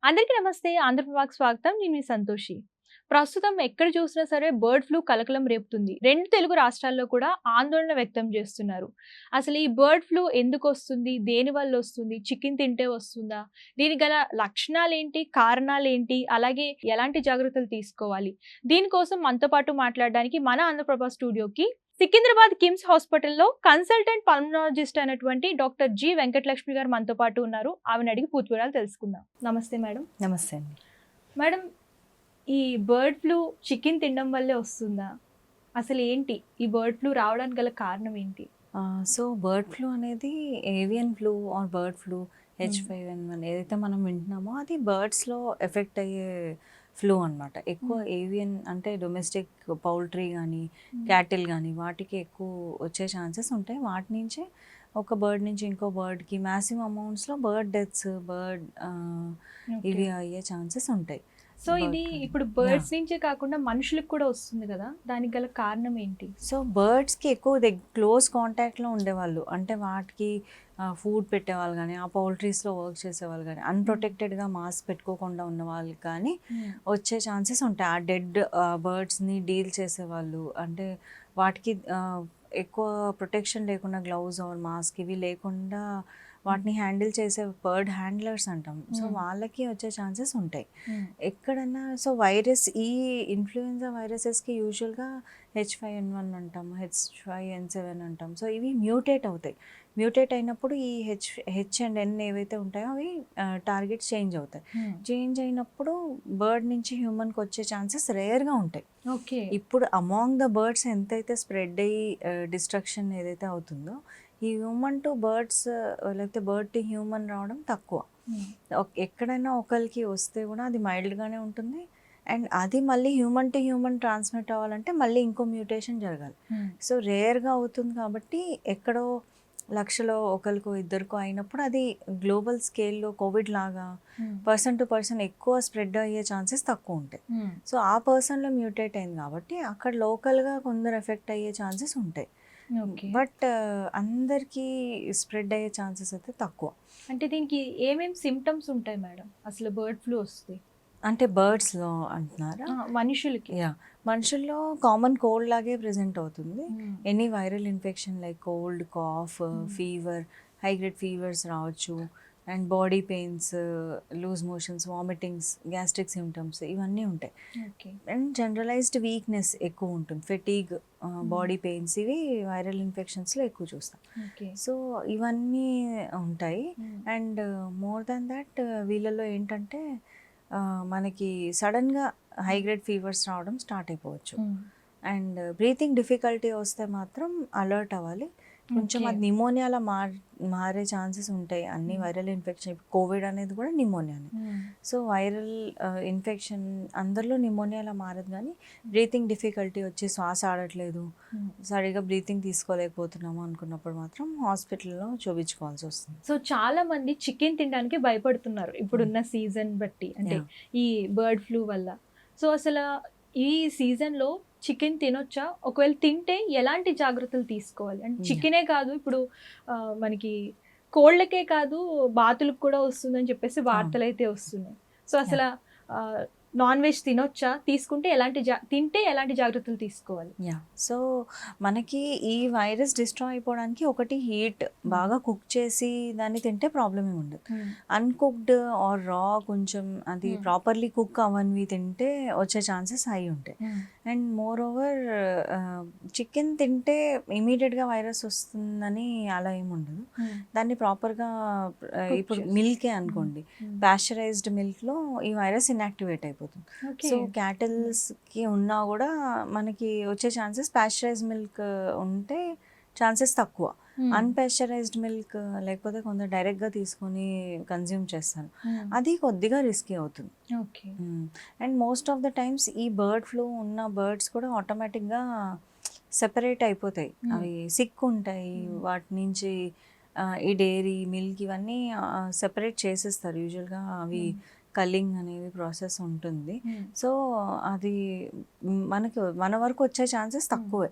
అందరికీ నమస్తే. ఆంధ్రప్రభకి స్వాగతం. నేను మీ సంతోషి. ప్రస్తుతం ఎక్కడ చూసినా సరే బర్డ్ ఫ్లూ కలకలం రేపుతుంది. 2 తెలుగు రాష్ట్రాల్లో కూడా ఆందోళన వ్యక్తం చేస్తున్నారు. అసలు ఈ బర్డ్ ఫ్లూ ఎందుకొస్తుంది? దేనివల్ల వస్తుంది? చికెన్ తింటే వస్తుందా? దీనికి గల లక్షణాలేంటి? కారణాలేంటి? అలాగే ఎలాంటి జాగ్రత్తలు తీసుకోవాలి? దీనికోసం మనతో పాటు మాట్లాడడానికి మన ఆంధ్రప్రభ స్టూడియోకి సికింద్రాబాద్ కిమ్స్ హాస్పిటల్‌లో కన్సల్టెంట్ పల్మనాలజిస్ట్ అయినటువంటి డాక్టర్ జి. వెంకటలక్ష్మి గారు మనతో పాటు ఉన్నారు. ఆవిడని అడిగి పూర్తి వివరాలు తెలుసుకుందాం. నమస్తే మేడం. నమస్తే అండి. మేడం, ఈ బర్డ్ ఫ్లూ చికెన్ తినడం వల్లే వస్తుందా? అసలు ఏంటి? ఈ బర్డ్ ఫ్లూ రావడానికి గల కారణం ఏంటి? సో బర్డ్ ఫ్లూ అనేది avian flu or bird flu H5N1 ఏదైతే మనం వింటున్నామో అది బర్డ్స్లో ఎఫెక్ట్ అయ్యే ఫ్లూ అనమాట. ఎక్కువ ఏవియన్ అంటే డొమెస్టిక్ పౌల్ట్రీ కానీ క్యాటిల్ కానీ వాటికి ఎక్కువ వచ్చే ఛాన్సెస్ ఉంటాయి. వాటి నుంచే ఒక బర్డ్ నుంచి ఇంకో బర్డ్కి మ్యాసివ్ అమౌంట్స్లో బర్డ్ డెత్స్ ఇవి అయ్యే ఛాన్సెస్ ఉంటాయి. సో ఇది ఇప్పుడు బర్డ్స్ నుంచే కాకుండా మనుషులకు కూడా వస్తుంది కదా, దానికి గల కారణం ఏంటి? సో బర్డ్స్కి ఎక్కువ క్లోజ్ కాంటాక్ట్లో ఉండేవాళ్ళు, అంటే వాటికి ఫుడ్ పెట్టేవాళ్ళు కానీ ఆ పౌల్ట్రీస్లో వర్క్ చేసేవాళ్ళు కానీ అన్ప్రొటెక్టెడ్గా మాస్క్ పెట్టుకోకుండా ఉన్న వాళ్ళు కానీ వచ్చే ఛాన్సెస్ ఉంటాయి. ఆ డెడ్ బర్డ్స్ని డీల్ చేసేవాళ్ళు, అంటే వాటికి ఎక్కువ ప్రొటెక్షన్ లేకుండా గ్లౌజ్ ఆర్ మాస్క్ ఇవి లేకుండా వాటిని హ్యాండిల్ చేసే బర్డ్ హ్యాండ్లర్స్ అంటాం. సో వాళ్ళకి వచ్చే ఛాన్సెస్ ఉంటాయి ఎక్కడన్నా. సో వైరస్, ఈ ఇన్ఫ్లుయెన్జా వైరసెస్కి యూజువల్గా H5N1 అంటాం, H5N7 అంటాం. సో ఇవి మ్యూటేట్ అవుతాయి. మ్యూటేట్ అయినప్పుడు ఈ హెచ్ అండ్ ఎన్ ఏవైతే ఉంటాయో అవి టార్గెట్స్ చేంజ్ అవుతాయి. చేంజ్ అయినప్పుడు బర్డ్ నుంచి హ్యూమన్కి వచ్చే ఛాన్సెస్ రేర్గా ఉంటాయి. ఓకే. ఇప్పుడు అమాంగ్ ద బర్డ్స్ ఎంతైతే స్ప్రెడ్ అయ్యి డిస్ట్రక్షన్ ఏదైతే అవుతుందో, ఈ హ్యూమన్ టు బర్డ్స్ లేకపోతే బర్డ్ టు హ్యూమన్ రావడం తక్కువ. ఎక్కడైనా ఒకరికి వస్తే కూడా అది మైల్డ్గానే ఉంటుంది. అండ్ అది మళ్ళీ హ్యూమన్ టు హ్యూమన్ ట్రాన్స్మిట్ అవ్వాలంటే మళ్ళీ ఇంకో మ్యూటేషన్ జరగాలి. సో రేర్గా అవుతుంది కాబట్టి ఎక్కడో లక్షలో ఒకరికో ఇద్దరికో అయినప్పుడు అది గ్లోబల్ స్కేల్లో కోవిడ్ లాగా పర్సన్ టు పర్సన్ ఎక్కువ స్ప్రెడ్ అయ్యే ఛాన్సెస్ తక్కువ ఉంటాయి. సో ఆ పర్సన్లో మ్యూటేట్ అయింది కాబట్టి అక్కడ లోకల్గా కొందరు ఎఫెక్ట్ అయ్యే ఛాన్సెస్ ఉంటాయి. బట్ అందరికీ స్ప్రెడ్ అయ్యే ఛాన్సెస్ అయితే తక్కువ. అంటే దీనికి ఏమేమి సిమ్టమ్స్ ఉంటాయి మేడం అసలు బర్డ్ ఫ్లూ వస్తే? అంటే బర్డ్స్లో అంటున్నారా? మనుషులకి? మనుషుల్లో కామన్ కోల్డ్ లాగే ప్రెజెంట్ అవుతుంది. Any viral infection like cold, cough, fever, high grade fevers రావచ్చు, and body pains, loose motions, vomitings, gastric symptoms ఇవన్నీ ఉంటాయి. అండ్ జనరలైజ్డ్ వీక్నెస్ ఎక్కువ ఉంటుంది, ఫెటీగ్, బాడీ పెయిన్స్, ఇవి వైరల్ ఇన్ఫెక్షన్స్లో ఎక్కువ చూస్తాం. సో ఇవన్నీ ఉంటాయి. అండ్ మోర్ దాన్ దాట్ వీళ్ళలో ఏంటంటే మనకి సడన్గా హై గ్రేడ్ ఫీవర్స్ రావడం స్టార్ట్ అయిపోవచ్చు. అండ్ బ్రీతింగ్ డిఫికల్టీ వస్తే మాత్రం అలర్ట్ అవ్వాలి. కొంచెం అది నిమోనియాలో మారే ఛాన్సెస్ ఉంటాయి. అన్ని వైరల్ ఇన్ఫెక్షన్, కోవిడ్ అనేది కూడా నిమోనియానే. సో వైరల్ ఇన్ఫెక్షన్ అందరిలో నిమోనియాలో మారదు, కానీ బ్రీతింగ్ డిఫికల్టీ వచ్చి శ్వాస ఆడట్లేదు, సరిగా బ్రీతింగ్ తీసుకోలేకపోతున్నాము అనుకున్నప్పుడు మాత్రం హాస్పిటల్లో చూపించుకోవాల్సి వస్తుంది. సో చాలా మంది చికెన్ తినడానికి భయపడుతున్నారు ఇప్పుడున్న సీజన్ బట్టి, అంటే ఈ బర్డ్ ఫ్లూ వల్ల. సో అసలు ఈ సీజన్లో చికెన్ తినొచ్చా? ఒకవేళ తింటే ఎలాంటి జాగ్రత్తలు తీసుకోవాలి? అంటే చికెనే కాదు, ఇప్పుడు మనకి కోళ్ళకే కాదు బాతులకు కూడా వస్తుందని చెప్పేసి వార్తలు అయితే వస్తున్నాయి. సో అసలు నాన్ వెజ్ తినొచ్చా? తీసుకుంటే తింటే ఎలాంటి జాగ్రత్తలు తీసుకోవాలి? సో మనకి ఈ వైరస్ డిస్ట్రాయ్ అయిపోవడానికి ఒకటి హీట్, బాగా కుక్ చేసి దాన్ని తింటే ప్రాబ్లం ఏమి ఉండదు. అన్కుక్డ్ ఆర్ రా కొంచెం అది ప్రాపర్లీ కుక్ అవన్నీ తింటే వచ్చే ఛాన్సెస్ హై ఉంటాయి. అండ్ మోర్ ఓవర్ చికెన్ తింటే ఇమీడియట్గా వైరస్ వస్తుందని అలా ఏమి ఉండదు. దాన్ని ప్రాపర్గా, ఇప్పుడు మిల్కే అనుకోండి, ప్యాస్చరైజ్డ్ మిల్క్లో ఈ వైరస్ ఇన్యాక్టివేట్ అయిపోతుంది. సో క్యాటిల్స్కి ఉన్నా కూడా మనకి వచ్చే ఛాన్సెస్, ప్యాస్చరైజ్డ్ మిల్క్ ఉంటే ఛాన్సెస్ తక్కువ. అన్పాస్చరైజ్డ్ మిల్క్ లేకపోతే కొందరు డైరెక్ట్గా తీసుకొని కన్జ్యూమ్ చేస్తారు, అది కొద్దిగా రిస్కీ అవుతుంది. And most of the times ఈ బర్డ్ ఫ్లూ ఉన్న బర్డ్స్ కూడా ఆటోమేటిక్గా సెపరేట్ అయిపోతాయి. అవి సిక్ ఉంటాయి, వాటి నుంచి ఈ డైరీ మిల్క్ ఇవన్నీ సెపరేట్ చేసేస్తారు. యూజువల్గా అవి కల్లింగ్ అనేది ప్రాసెస్ ఉంటుంది. సో అది మన వరకు వచ్చే ఛాన్సెస్ తక్కువే.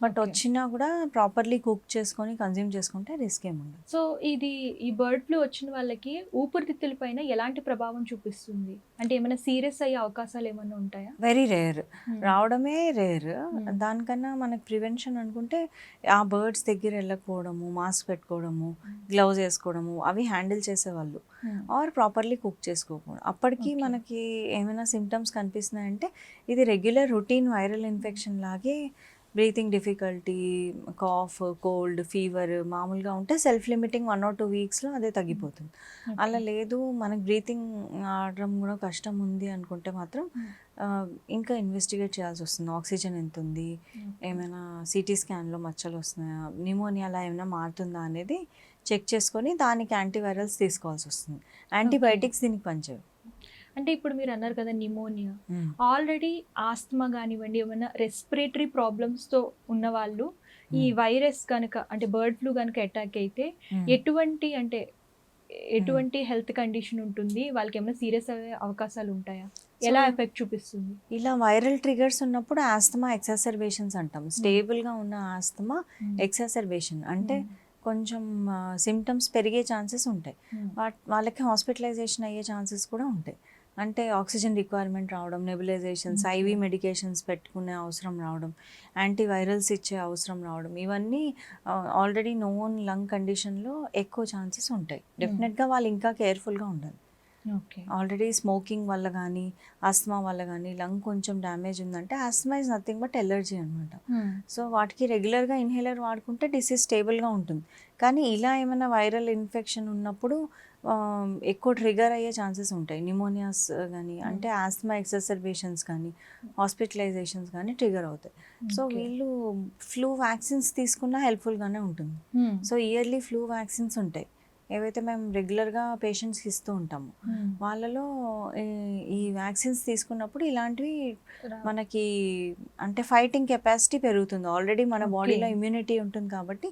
But Okay. వచ్చినా కూడా ప్రాపర్లీ కుక్ చేసుకొని కన్జ్యూమ్ చేసుకుంటే రిస్క్ ఏముండదు. సో ఈ బర్డ్ ఫ్లూ వచ్చిన వాళ్ళకి ఊపిరితిత్తుల పైన ఎలాంటి ప్రభావం చూపిస్తుంది? అంటే ఏమైనా సీరియస్ అయ్యే అవకాశాలు ఏమైనా ఉంటాయా? Very rare, Hmm. రావడమే రేర్. Hmm. దానికన్నా మనకి ప్రివెన్షన్ అనుకుంటే ఆ బర్డ్స్ దగ్గర వెళ్ళకపోవడము, మాస్క్ పెట్టుకోవడము, గ్లౌజ్ వేసుకోవడము, అవి హ్యాండిల్ చేసేవాళ్ళు. Hmm. ఆర్ ప్రాపర్లీ కుక్ చేసుకోకూడదు. అప్పటికి Okay. మనకి ఏమైనా సిమ్టమ్స్ కనిపిస్తున్నాయంటే ఇది రెగ్యులర్ రొటీన్ వైరల్ ఇన్ఫెక్షన్ లాగే breathing difficulty, cough, cold, fever మామూలుగా ఉంటే సెల్ఫ్ లిమిటింగ్ 1 or 2 వీక్స్లో అదే తగ్గిపోతుంది. Okay. అలా లేదు మనకి బ్రీతింగ్ ఆడడం కూడా కష్టం ఉంది అనుకుంటే మాత్రం ఇంకా ఇన్వెస్టిగేట్ చేయాల్సి వస్తుంది. ఆక్సిజన్ ఎంత ఉంది, ఏమైనా సిటీ స్కాన్లో మచ్చలు వస్తున్నాయా, న్యూమోనియాలా ఏమైనా మారుతుందా అనేది చెక్ చేసుకొని దానికి యాంటీవైరల్స్ తీసుకోవాల్సి వస్తుంది. యాంటీబయాటిక్స్ దీనికి పనిచేయవు. అంటే ఇప్పుడు మీరు అన్నారు కదా నిమోనియా, ఆల్రెడీ ఆస్తమా కానివ్వండి, ఏమైనా రెస్పిరేటరీ ప్రాబ్లమ్స్తో ఉన్న వాళ్ళు ఈ వైరస్ కనుక అంటే బర్డ్ ఫ్లూ కనుక అటాక్ అయితే ఎటువంటి హెల్త్ కండిషన్ ఉంటుంది? వాళ్ళకి ఏమైనా సీరియస్ అయ్యే అవకాశాలు ఉంటాయా? ఎలా ఎఫెక్ట్ చూపిస్తుంది? ఇలా వైరల్ ట్రిగర్స్ ఉన్నప్పుడు ఆస్తమా ఎక్సాసర్బేషన్స్ అంటాం. స్టేబుల్గా ఉన్న ఆస్తమా ఎక్సాసర్బేషన్ అంటే కొంచెం సిమ్టమ్స్ పెరిగే ఛాన్సెస్ ఉంటాయి. వాళ్ళకి హాస్పిటలైజేషన్ అయ్యే ఛాన్సెస్ కూడా ఉంటాయి. అంటే ఆక్సిజన్ రిక్వైర్మెంట్ రావడం, నెబులైజేషన్స్, ఐవీ మెడికేషన్స్ పెట్టుకునే అవసరం రావడం, యాంటీవైరల్స్ ఇచ్చే అవసరం రావడం, ఇవన్నీ ఆల్రెడీ నోన్ లంగ్ కండిషన్లో ఎక్కువ ఛాన్సెస్ ఉంటాయి. డెఫినెట్గా వాళ్ళు ఇంకా కేర్ఫుల్గా ఉండాలి. ఓకే. ఆల్రెడీ స్మోకింగ్ వల్ల కానీ ఆస్తమా వల్ల కానీ లంగ్ కొంచెం డ్యామేజ్ ఉందంటే asthma is nothing but allergy అనమాట. సో వాటికి రెగ్యులర్గా ఇన్హేలర్ వాడుకుంటే డిసీజ్ స్టేబుల్గా ఉంటుంది. కానీ ఇలా ఏమైనా వైరల్ ఇన్ఫెక్షన్ ఉన్నప్పుడు ఎక్కువ ట్రిగర్ అయ్యే ఛాన్సెస్ ఉంటాయి. న్యూమోనియాస్ కానీ అంటే ఆస్తమా ఎక్సర్బేషన్స్ కానీ హాస్పిటలైజేషన్స్ కానీ ట్రిగర్ అవుతాయి. సో వీళ్ళు ఫ్లూ వ్యాక్సిన్స్ తీసుకున్నా హెల్ప్ఫుల్గానే ఉంటుంది. సో ఇయర్లీ ఫ్లూ వ్యాక్సిన్స్ ఉంటాయి ఏవైతే మేము రెగ్యులర్గా పేషెంట్స్కి ఇస్తూ ఉంటాము. వాళ్ళలో ఈ వ్యాక్సిన్స్ తీసుకున్నప్పుడు ఇలాంటివి మనకి అంటే ఫైటింగ్ కెపాసిటీ పెరుగుతుంది. ఆల్రెడీ మన బాడీలో ఇమ్యూనిటీ ఉంటుంది కాబట్టి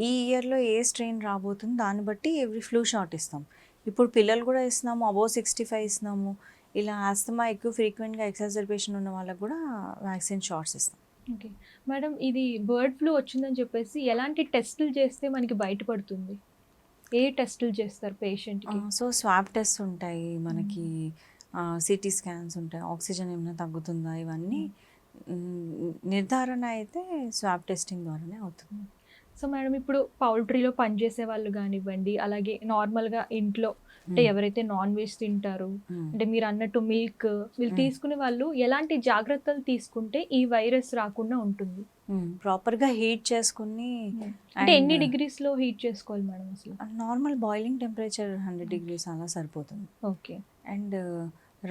ఈ ఇయర్లో ఏ స్ట్రెయిన్ రాబోతుంది దాన్ని బట్టి ఎవ్రీ ఫ్లూ షాట్ ఇస్తాం. ఇప్పుడు పిల్లలు కూడా ఇస్తున్నాము, అబోవ్ 65 ఇస్తున్నాము. ఇలా ఆస్తమా ఎక్కువ ఫ్రీక్వెంట్గా ఎక్సాజర్బేషన్ ఉన్న వాళ్ళకు కూడా వ్యాక్సిన్ షాట్స్ ఇస్తాం. ఓకే మేడం, ఇది బర్డ్ ఫ్లూ వచ్చిందని చెప్పేసి ఎలాంటి టెస్టులు చేస్తే మనకి బయటపడుతుంది? ఏ టెస్టులు చేస్తారు పేషెంట్కి? సో స్వాబ్ టెస్ట్ ఉంటాయి మనకి, సిటీ స్కాన్స్ ఉంటాయి, ఆక్సిజన్ ఏమైనా తగ్గుతుందా, ఇవన్నీ నిర్ధారణ అయితే స్వాబ్ టెస్టింగ్ ద్వారానే అవుతుంది. సో మేడం, ఇప్పుడు పౌల్ట్రీలో పనిచేసే వాళ్ళు కానివ్వండి, అలాగే నార్మల్గా ఇంట్లో అంటే ఎవరైతే నాన్ వెజ్ తింటారు, అంటే మీరు అన్నట్టు మిల్క్ వీళ్ళు తీసుకునే వాళ్ళు ఎలాంటి జాగ్రత్తలు తీసుకుంటే ఈ వైరస్ రాకుండా ఉంటుంది? ప్రాపర్గా హీట్ చేసుకుని, అంటే ఎన్ని డిగ్రీస్లో హీట్ చేసుకోవాలి మేడం అసలు? నార్మల్ బాయిలింగ్ టెంపరేచర్ 100 degrees అలా సరిపోతుంది. ఓకే. అండ్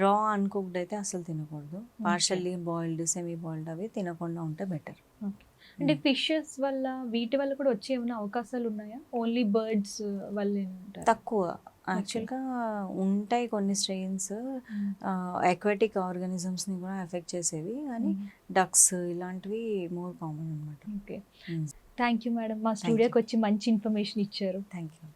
రా అన్కుక్డ్ అయితే అసలు తినకూడదు. పార్షల్లీ బాయిల్డ్, సెమీ బాయిల్డ్ అవి తినకుండా ఉంటే బెటర్. ఓకే. అంటే ఫిషెస్ వల్ల వీటి వల్ల కూడా వచ్చే ఏమైనా అవకాశాలు ఉన్నాయా? ఓన్లీ బర్డ్స్ వల్లేనంటారా? తక్కువ యాక్చువల్గా ఉంటాయి కొన్ని స్ట్రెయిన్స్ అక్వాటిక్ ఆర్గానిజమ్స్ని కూడా ఎఫెక్ట్ చేసేవి, కానీ డక్స్ ఇలాంటివి మోర్ కామన్ అనమాట. ఓకే. థ్యాంక్ యూ మేడం, మా స్టూడియోకి వచ్చి మంచి ఇన్ఫర్మేషన్ ఇచ్చారు. Thank you.